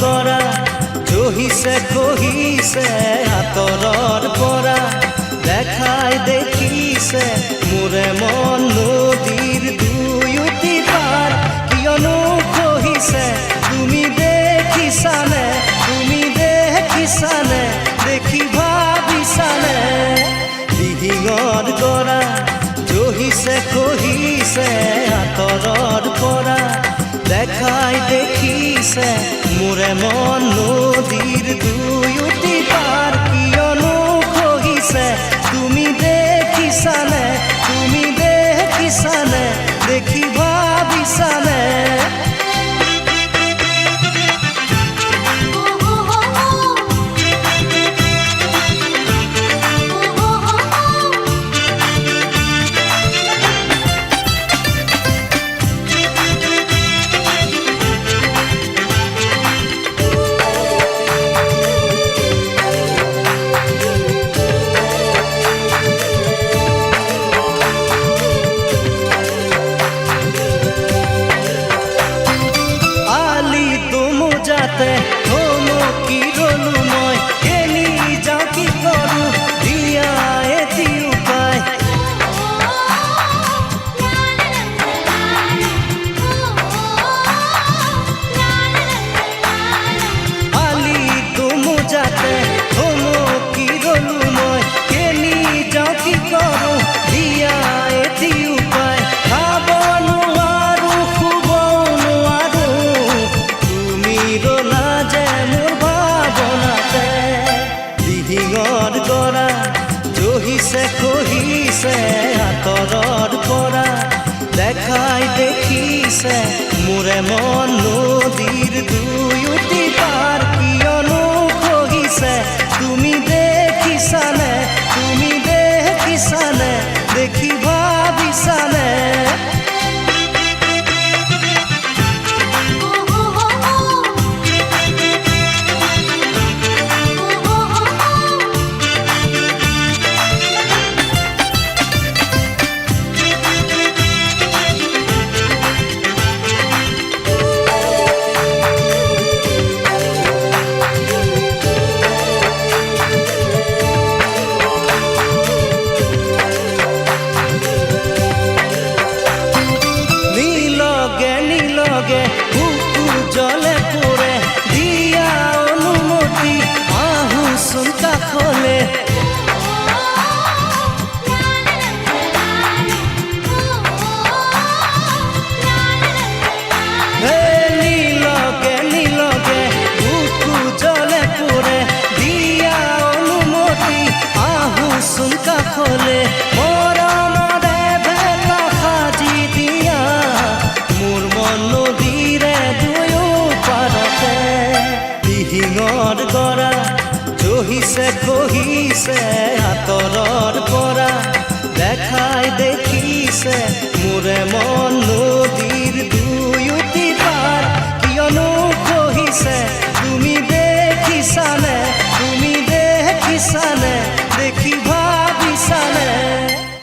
গৰা জহিছে কহিছে আঁতৰৰ পৰা দেখাই দেখিছে মোৰে মন নদীৰ দুয়োটি পাৰ কিয়নো কহিছে তুমি দেখিছানে দেখি ভাবিছানে দিহিঙৰ গৰা জহিছে কহিছে আঁতৰৰ পৰা দেখাই দেখিছে মোৰে মন নদীৰ দুয়োটি পাৰ কিয়নো কহিছে তুমি দেখিছানে দেখি ভাবিছানে থমকি ৰলো মই কেনি যাওঁ কি কৰোঁ দিয়া এটি উপায় আলি তুমুজাতে থমকি ৰলো মই কেনি যাওঁ কি কৰোঁ দিয়া এটি উপায় খাব নোৱাৰো শুব নোৱাৰো তুমি ৰলা দিহিঙৰ গৰা জহিছে কহিছে আঁতৰৰ পৰা দেখাই দেখিছে মোৰে মন নদীৰ দুয়োটি পাৰ কিয়নো কহিছে তুমি দেখিছানে দেখি ভাবিছানে জলে পড়ে দিয়া অনুমতি আহুচোন কাষলে নীলগে বুকু জলে পড়ে দিয়া অনুমতি আহুচোন কাষলে মৰমৰে ভেটা সাজি দিয়া মোৰ মন নদীৰে দিহিঙৰ গৰা জহিছে কহিছে আঁতৰৰ পৰা দেখাই দেখিছে মোৰে মন